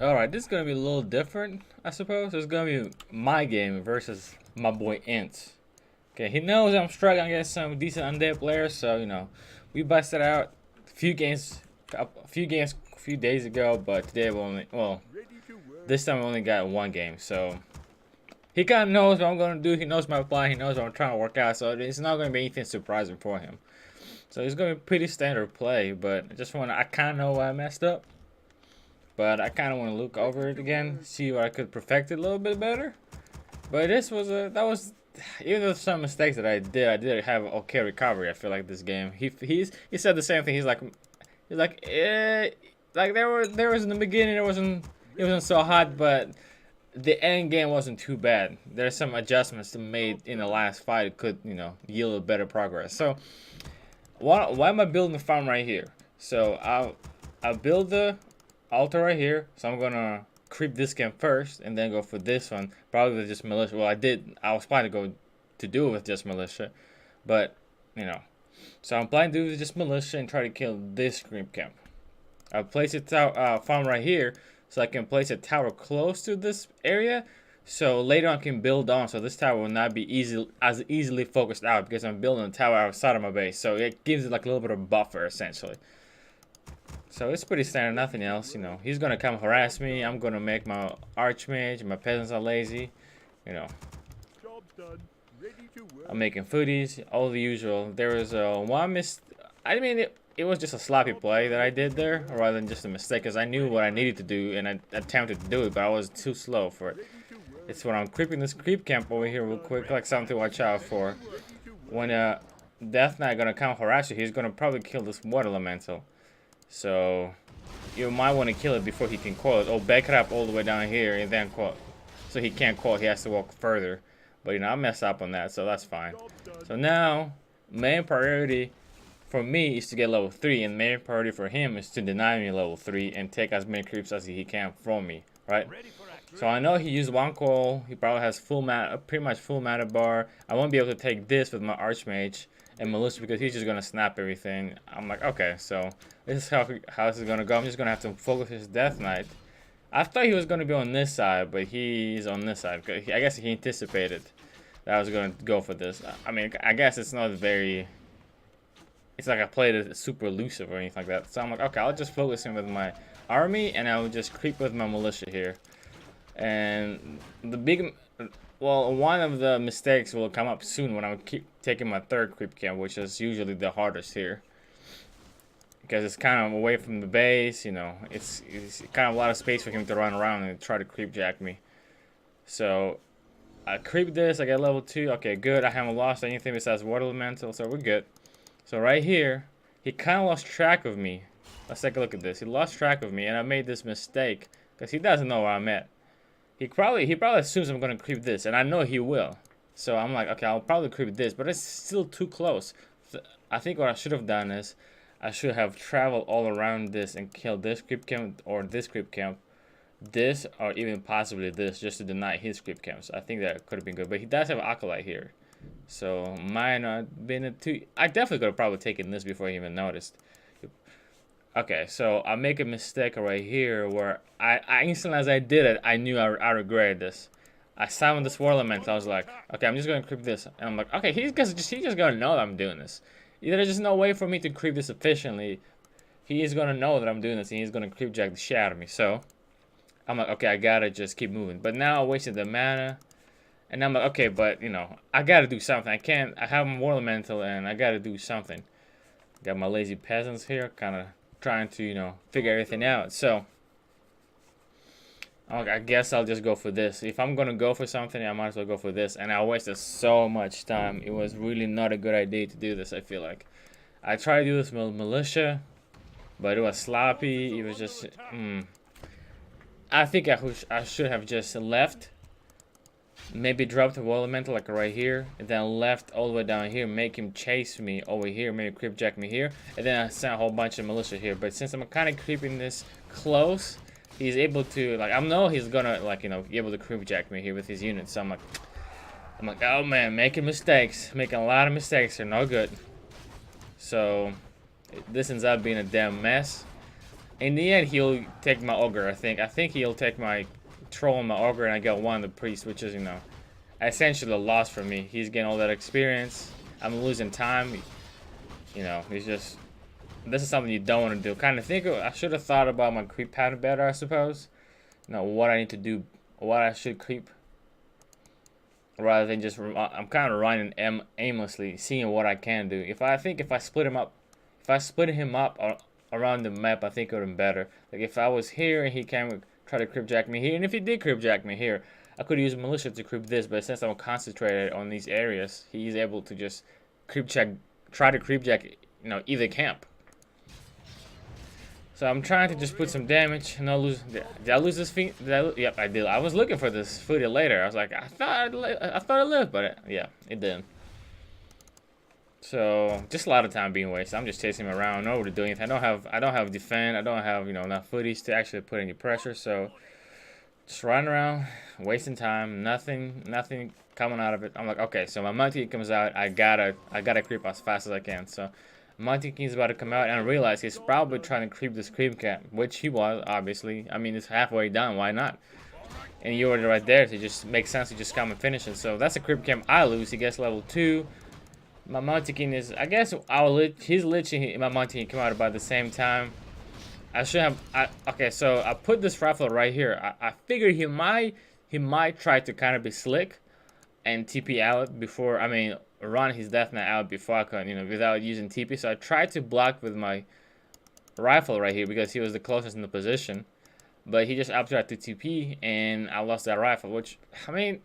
Alright, this is gonna be a little different, I suppose. It's gonna be my game versus my boy Int. Okay, he knows I'm struggling against some decent undead players, so we busted out a few days ago, but today we only this time we only got one game, so he kinda knows what I'm gonna do, he knows my plan, he knows what I'm trying to work out, so it's not gonna be anything surprising for him. So it's gonna be pretty standard play, but I kinda know why I messed up. But I kind of want to look over it again, see what I could perfect it a little bit better. But even though some mistakes that I did have okay recovery. I feel like this game. He said the same thing. Like there was in the beginning it wasn't so hot, but the end game wasn't too bad. There's some adjustments to made in the last fight. It could yield better progress. So why am I building the farm right here? So I'll build the altar right here, so I'm gonna creep this camp first and then go for this one, probably with just militia. Well, I was planning to do it with just militia, but so I'm planning to do it with just militia and try to kill this creep camp. I'll place a farm right here, so I can place a tower close to this area, so later on I can build on, so this tower will not be as easily focused out because I'm building a tower outside of my base, so it gives it like a little bit of buffer essentially. So it's pretty standard, nothing else, He's gonna come harass me. I'm gonna make my archmage. My peasants are lazy, Job's done. Ready to work. I'm making foodies, all the usual. There was one I mean, it was just a sloppy play that I did there, rather than just a mistake, because I knew what I needed to do and I attempted to do it, but I was too slow for it. It's when I'm creeping this creep camp over here real quick, like something to watch out for. When Death Knight gonna come harass you, he's gonna probably kill this water elemental. So you might want to kill it before he can coil it. Oh, back it up all the way down here and then coil. So he can't coil, he has to walk further. But I messed up on that, so that's fine. So now, main priority for me is to get level 3, and main priority for him is to deny me level 3 and take as many creeps as he can from me, right? So I know he used one coil, he probably has pretty much full mana bar. I won't be able to take this with my archmage and militia because he's just gonna snap everything. I'm like, okay, so this is how this is gonna go. I'm just gonna have to focus his Death Knight. I thought he was gonna be on this side, but he's on this side. I guess he anticipated that I was gonna go for this. I mean, I guess it's not very. It's like I played it super elusive or anything like that. So I'm like, okay, I'll just focus him with my army, and I'll just creep with my militia here. And one of the mistakes will come up soon when I keep taking my third creep camp, which is usually the hardest here. Because it's kind of away from the base, it's kind of a lot of space for him to run around and try to creep jack me. So, I creep this, I get level 2, okay, good, I haven't lost anything besides water elemental, so we're good. So right here, he kind of lost track of me. Let's take a look at this. He lost track of me, and I made this mistake, because he doesn't know where I'm at. He probably assumes I'm gonna creep this, and I know he will. So I'm like, okay, I'll probably creep this, but it's still too close. I think what I should have done is, I should have traveled all around this and killed this creep camp or this creep camp, this or even possibly this, just to deny his creep camps. I think that could have been good, but he does have Acolyte here, so might not been a too. I definitely could have probably taken this before he even noticed. Okay, so I make a mistake right here where I instantly as I did it, I knew I regretted this. I summoned this war element. I was like, okay, I'm just gonna creep this, and I'm like, okay, he's just gonna know that I'm doing this. There's just no way for me to creep this efficiently. He is gonna know that I'm doing this, and he's gonna creep jack the shit out of me. So I'm like, okay, I gotta just keep moving. But now I wasted the mana, and I'm like, okay, but I gotta do something. I have my war elemental, and I gotta do something. Got my lazy peasants here, kind of trying to figure everything out. So I guess I'll just go for this. If I'm gonna go for something, I might as well go for this. And I wasted so much time. It was really not a good idea to do this, I feel like. I tried to do this with militia, but it was sloppy. It was just I think I should have just left. Maybe dropped a wall elemental like right here, and then left all the way down here, make him chase me over here, maybe creep jack me here, and then I sent a whole bunch of militia here. But since I'm kind of creeping this close, he's able to I know he's gonna be able to creep jack me here with his units. So I'm like, oh man, making mistakes, making a lot of mistakes. They're no good. So this ends up being a damn mess. In the end, he'll take my ogre. I think he'll take my troll and my ogre, and I get one of the priest, which is, you know, essentially a loss for me. He's getting all that experience. I'm losing time. You know, he's just. This is something you don't want to do. Kind of think I should have thought about my creep pattern better, I suppose. You know, what I need to do, what I should creep, rather than just. I'm kind of running aimlessly, seeing what I can do. If I split him up, around the map, I think it would have been better. Like if I was here and he came try to creep jack me here, and if he did creep jack me here, I could use militia to creep this. But since I'm concentrated on these areas, he's able to just try to creep jack, you know, either camp. So I'm trying to just put some damage and not lose. Did I lose this feat? Yep, I did. I was looking for this footage later. I was like, I thought it lived, but yeah, it didn't. So just a lot of time being wasted. I'm just chasing him around, no to do anything. I don't have defend. I don't have, you know, enough footage to actually put any pressure. So just running around, wasting time. Nothing coming out of it. I'm like, okay, so my Monty comes out. I gotta creep as fast as I can. So Monty King's about to come out, and I realize he's probably trying to creep this creep camp, which he was, obviously. I mean, it's halfway done, why not? And you were right there, so it just makes sense to just come and finish it. So that's a creep camp I lose. He gets level 2. My Monty King is, I guess, his Lich and my Monty King come out about the same time. I should have, okay, so I put this rifle right here. I figured he might try to kind of be slick and TP out before, I mean, run his death knight out before I could, you know, without using TP. So I tried to block with my rifle right here because he was the closest in the position. But he just opted out to TP, and I lost that rifle, which, I mean,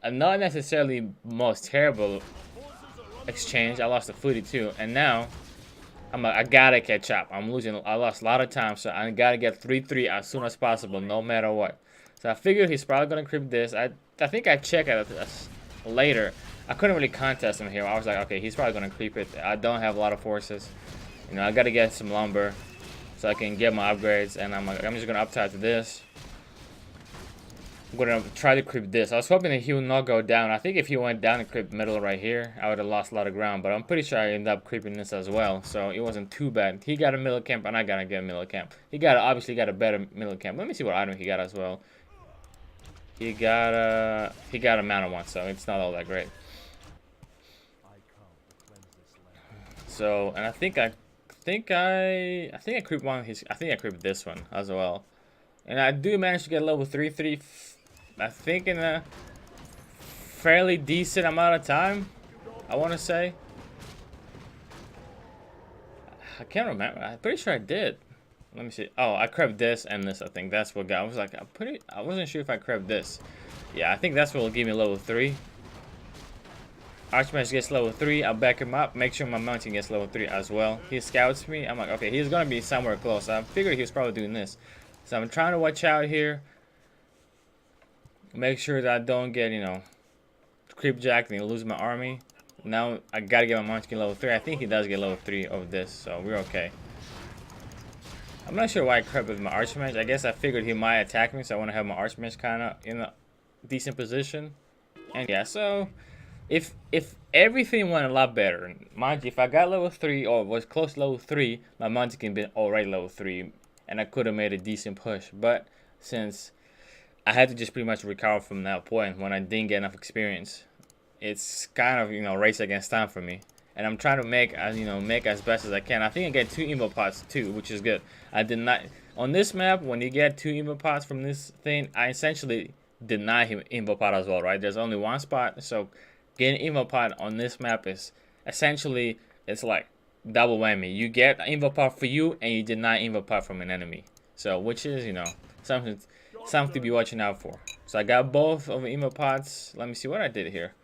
not necessarily most terrible exchange. I lost the footy too, and now I gotta catch up. I'm losing. I lost a lot of time, so I gotta get 3-3 as soon as possible, no matter what. So I figured he's probably gonna creep this. I think I checked it later. I couldn't really contest him here. I was like, okay, he's probably gonna creep it. I don't have a lot of forces. You know, I gotta get some lumber so I can get my upgrades, and I'm just gonna uptide to this. I'm gonna try to creep this. I was hoping that he would not go down. I think if he went down and creep middle right here, I would have lost a lot of ground. But I'm pretty sure I ended up creeping this as well, so it wasn't too bad. He got a middle camp, and I gotta get a middle camp. He obviously got a better middle camp. Let me see what item he got as well. He got a mana one, so it's not all that great. So, and I think I creeped I creeped this one as well. And I do manage to get level 3, I think in a fairly decent amount of time, I want to say. I can't remember. I'm pretty sure I did. Let me see. Oh, I crept this and this, I think. That's what got. I was like, I wasn't sure if I crept this. Yeah, I think that's what will give me level 3. Archmage gets level 3. I'll back him up. Make sure my mountain gets level 3 as well. He scouts me. I'm like, okay, he's going to be somewhere close. I figured he was probably doing this. So I'm trying to watch out here. Make sure that I don't get, you know, creep jacked and lose my army. Now I gotta get my Munchkin level 3. I think he does get level 3 over this, so we're okay. I'm not sure why I crept with my Archmage. I guess I figured he might attack me, so I want to have my Archmage kind of in a decent position. And yeah, so if everything went a lot better, mind you, if I got level 3 or was close to level 3, my Munchkin been already level 3, and I could have made a decent push. But since I had to just pretty much recover from that point when I didn't get enough experience, it's kind of, you know, race against time for me. And I'm trying to make as best as I can. I think I get 2 Evo pots too, which is good. I did not on this map. When you get 2 Evo pots from this thing, I essentially deny him Evo pot as well, right? There's only one spot, so getting Evo pot on this map is essentially, it's like double whammy. You get Evo pot for you, and you deny Evo pot from an enemy. So, which is, you know, something to be watching out for. So I got both of the Evo pots. Let me see what I did here.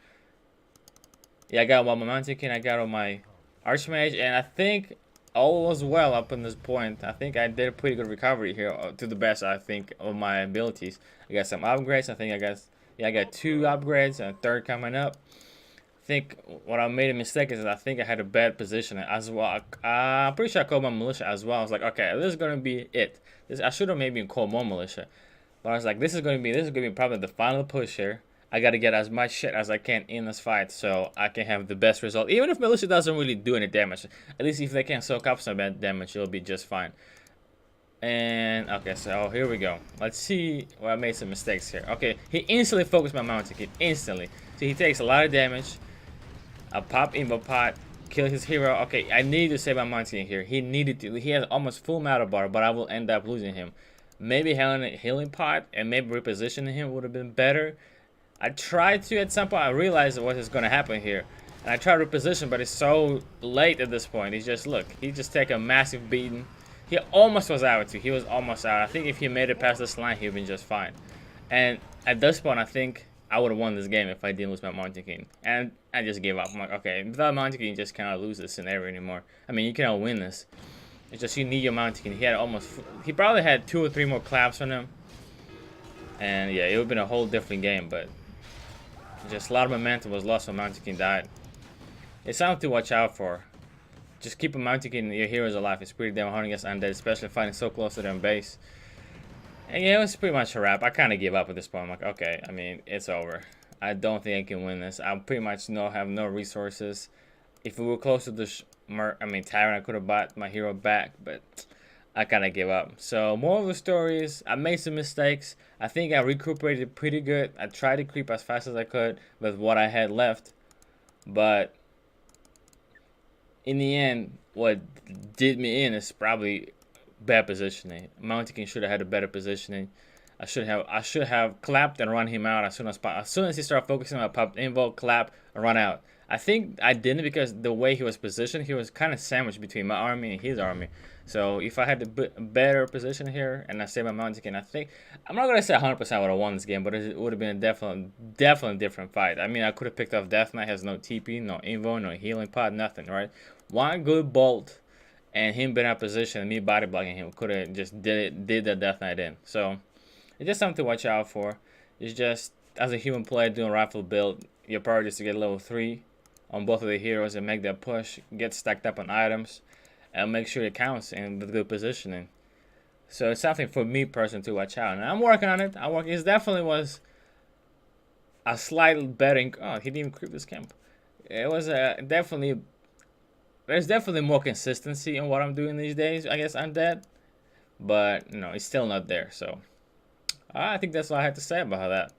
Yeah, I got one Mountain King, I got on my Archmage, and I think all was well up in this point. I think I did a pretty good recovery here, to the best, I think, of my abilities. I got some upgrades. I think I got 2 upgrades and a third coming up. I think what I made a mistake is I think I had a bad position as well. I'm pretty sure I called my militia as well. I was like, okay, this is gonna be it. I should have maybe called more militia, but I was like, this is gonna be probably the final push here. I gotta get as much shit as I can in this fight so I can have the best result. Even if Militia doesn't really do any damage, at least if they can soak up some bad damage, it'll be just fine. And okay, so here we go. Let's see. Well, I made some mistakes here. Okay, he instantly focused my Mountain King. Instantly. So he takes a lot of damage. I pop Invo Pot, kill his hero. Okay, I need to save my Mountain King here. He needed to. He has almost full Matter Bar, but I will end up losing him. Maybe healing Pot and maybe repositioning him would have been better. I tried to at some point. I realized what is going to happen here. And I tried to reposition, but it's so late at this point. He's just, look, he just take a massive beating. He almost was out too. He was almost out. I think if he made it past this line, he would have been just fine. And at this point, I think I would have won this game if I didn't lose my Mountain King. And I just gave up. I'm like, okay, without Mountain King, you just cannot lose this scenario anymore. I mean, you cannot win this. It's just you need your Mountain King. He had he probably had 2 or 3 more claps on him. And yeah, it would have been a whole different game. But just a lot of momentum was lost when Mountain King died. It's something to watch out for. Just keep a Mountain King, your heroes alive. It's pretty damn hard against undead, especially fighting so close to their base. And yeah, it was pretty much a wrap. I kind of gave up at this point. I'm like, okay, I mean, it's over. I don't think I can win this. I pretty much have no resources. If we were close to the Tyrant, I could have bought my hero back, but I kind of gave up. So, more of the story is, I made some mistakes. I think I recuperated pretty good. I tried to creep as fast as I could with what I had left, but in the end, what did me in is probably bad positioning. Mountain King should have had a better positioning. I should have clapped and run him out as soon as he started focusing. I popped Invoke, clap, and run out. I think I didn't because the way he was positioned, he was kind of sandwiched between my army and his army. So if I had the better position here and I saved my Mountain King, I think I'm not gonna say 100% I would have won this game, but it would have been a definitely different fight. I mean, I could have picked off Death Knight, has no TP, no Invo, no healing pod, nothing, right? One good bolt and him being out of position and me body blocking him could have just did the Death Knight in. So it's just something to watch out for. It's just, as a human player doing rifle build, your priority is to get level 3 on both of the heroes and make that push, get stacked up on items, and make sure it counts and with good positioning. So it's something for me personally to watch out. And I'm working on it. It definitely was a slight betting. Oh, he didn't even creep this camp. It was definitely. There's definitely more consistency in what I'm doing these days. I guess Undead, but it's still not there. So I think that's all I had to say about that.